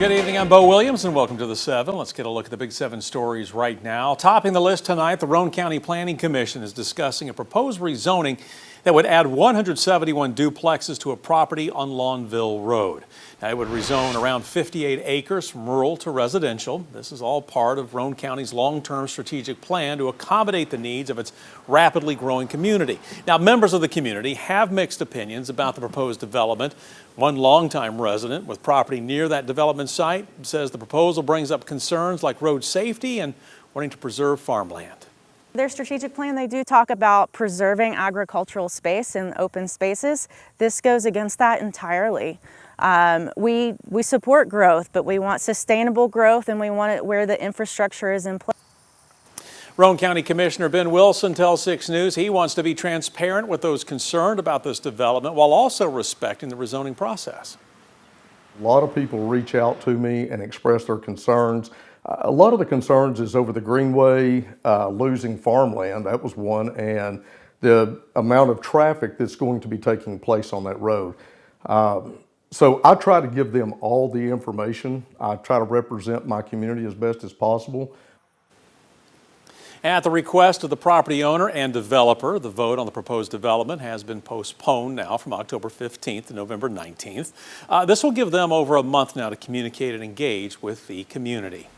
Good evening, I'm Bo Williams and welcome to the 7. Let's get a look at the big 7 stories right now. Topping the list tonight, the Roane County Planning Commission is discussing a proposed rezoning that would add 171 duplexes to a property on Lawnville Road. Now, it would rezone around 58 acres from rural to residential. This is all part of Roane County's long-term strategic plan to accommodate the needs of its rapidly growing community. Now, members of the community have mixed opinions about the proposed development. One longtime resident with property near that development site says the proposal brings up concerns like road safety and wanting to preserve farmland. Their strategic plan, they do talk about preserving agricultural space and open spaces. This goes against that entirely. We support growth, but we want sustainable growth and we want it where the infrastructure is in place. Roane County Commissioner Ben Wilson tells 6 News he wants to be transparent with those concerned about this development while also respecting the rezoning process. A lot of people reach out to me and express their concerns. A lot of the concerns is over the greenway, losing farmland, that was one, and the amount of traffic that's going to be taking place on that road. So I try to give them all the information. I try to represent my community as best as possible. At the request of the property owner and developer, the vote on the proposed development has been postponed now from October 15th to November 19th. This will give them over a month now to communicate and engage with the community.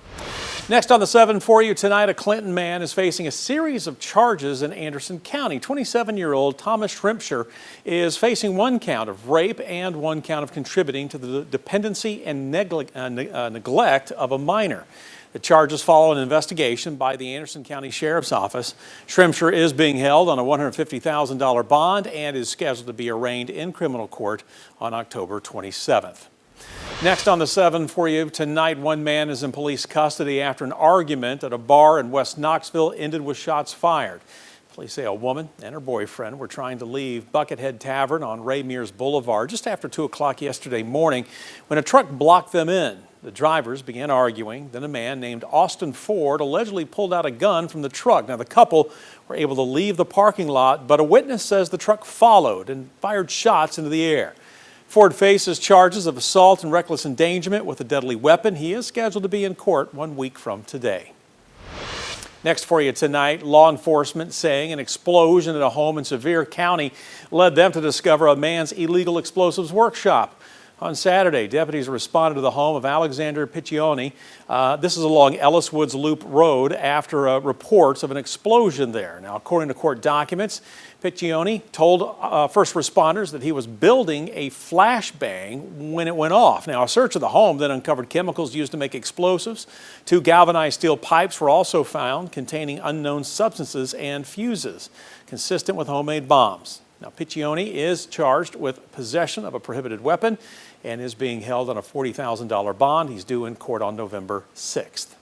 Next on the 7 for you tonight, a Clinton man is facing a series of charges in Anderson County. 27-year-old Thomas Shrimpshire is facing 1 count of rape and 1 count of contributing to the dependency and neglect of a minor. The charges follow an investigation by the Anderson County Sheriff's Office. Shrimpshire is being held on a $150,000 bond and is scheduled to be arraigned in criminal court on October 27th. Next on the 7 for you tonight, 1 man is in police custody after an argument at a bar in West Knoxville ended with shots fired. Police say a woman and her boyfriend were trying to leave Buckethead Tavern on Ray Mears Boulevard just after 2 o'clock yesterday morning when a truck blocked them in. The drivers began arguing. Then a man named Austin Ford allegedly pulled out a gun from the truck. Now, the couple were able to leave the parking lot, but a witness says the truck followed and fired shots into the air. Ford faces charges of assault and reckless endangerment with a deadly weapon. He is scheduled to be in court 1 week from today. Next for you tonight, law enforcement saying an explosion at a home in Sevier County led them to discover a man's illegal explosives workshop. On Saturday, deputies responded to the home of Alexander Piccioni. This is along Ellis Woods Loop Road after reports of an explosion there. Now, according to court documents, Piccioni told first responders that he was building a flashbang when it went off. Now, a search of the home then uncovered chemicals used to make explosives. 2 galvanized steel pipes were also found containing unknown substances and fuses, consistent with homemade bombs. Now, Piccioni is charged with possession of a prohibited weapon and is being held on a $40,000 bond. He's due in court on November 6th.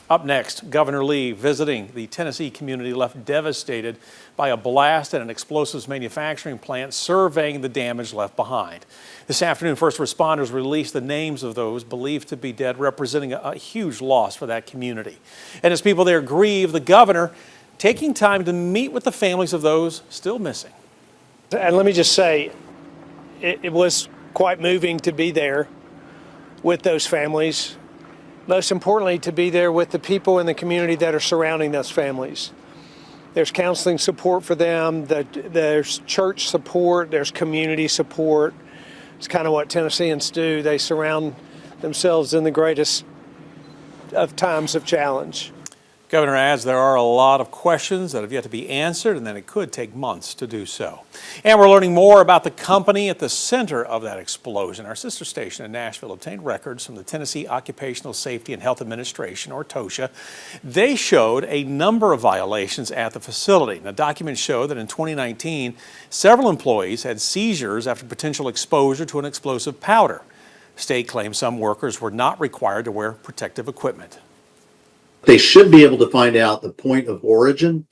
Up next, Governor Lee visiting the Tennessee community left devastated by a blast at an explosives manufacturing plant, surveying the damage left behind. This afternoon, first responders released the names of those believed to be dead, representing a huge loss for that community. And as people there grieve, the governor taking time to meet with the families of those still missing. And let me just say, it was quite moving to be there with those families. Most importantly, to be there with the people in the community that are surrounding those families. There's counseling support for them, there's church support, there's community support. It's kind of what Tennesseans do. They surround themselves in the greatest of times of challenge. Governor adds there are a lot of questions that have yet to be answered and that it could take months to do so. And we're learning more about the company at the center of that explosion. Our sister station in Nashville obtained records from the Tennessee Occupational Safety and Health Administration, or TOSHA. They showed a number of violations at the facility. Now, documents show that in 2019, several employees had seizures after potential exposure to an explosive powder. State claims some workers were not required to wear protective equipment. They should be able to find out the point of origin.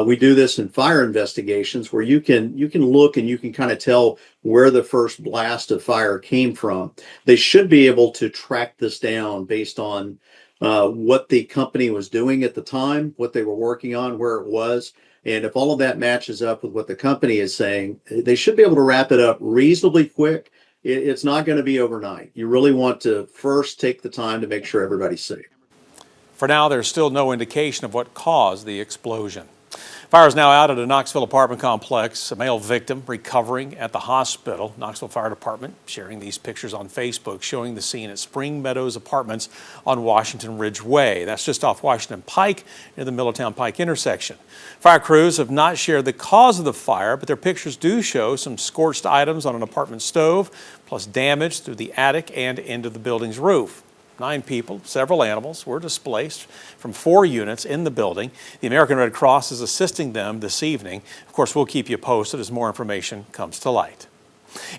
We do this in fire investigations where you can look and you can kind of tell where the first blast of fire came from. They should be able to track this down based on what the company was doing at the time, what they were working on, where it was. And if all of that matches up with what the company is saying, they should be able to wrap it up reasonably quick it's not going to be overnight. You really want to first take the time to make sure everybody's safe. For now, there's still no indication of what caused the explosion. Fire is now out at a Knoxville apartment complex. A male victim recovering at the hospital. Knoxville Fire Department sharing these pictures on Facebook showing the scene at Spring Meadows Apartments on Washington Ridge Way. That's just off Washington Pike near the Middletown Pike intersection. Fire crews have not shared the cause of the fire, but their pictures do show some scorched items on an apartment stove, plus damage through the attic and into the building's roof. 9 people, several animals, were displaced from 4 units in the building. The American Red Cross is assisting them this evening. Of course, we'll keep you posted as more information comes to light.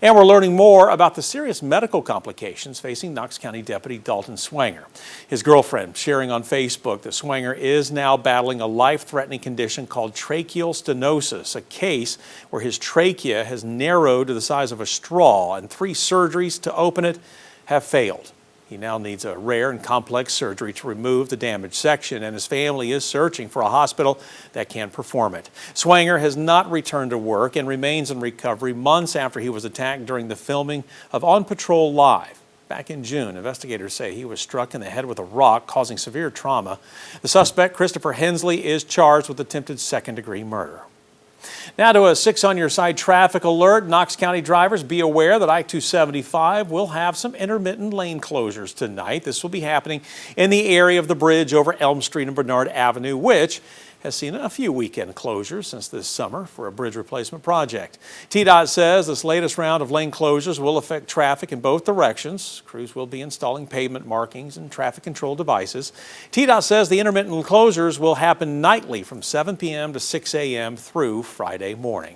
And we're learning more about the serious medical complications facing Knox County Deputy Dalton Swanger. His girlfriend sharing on Facebook that Swanger is now battling a life-threatening condition called tracheal stenosis, a case where his trachea has narrowed to the size of a straw, and 3 surgeries to open it have failed. He now needs a rare and complex surgery to remove the damaged section, and his family is searching for a hospital that can perform it. Swanger has not returned to work and remains in recovery months after he was attacked during the filming of On Patrol Live. Back in June, investigators say he was struck in the head with a rock, causing severe trauma. The suspect, Christopher Hensley, is charged with attempted second-degree murder. Now to a 6 on your side traffic alert. Knox County drivers, be aware that I-275 will have some intermittent lane closures tonight. This will be happening in the area of the bridge over Elm Street and Bernard Avenue, which has seen a few weekend closures since this summer for a bridge replacement project. TDOT says this latest round of lane closures will affect traffic in both directions. Crews will be installing pavement markings and traffic control devices. TDOT says the intermittent closures will happen nightly from 7 p.m. to 6 a.m. through Friday morning.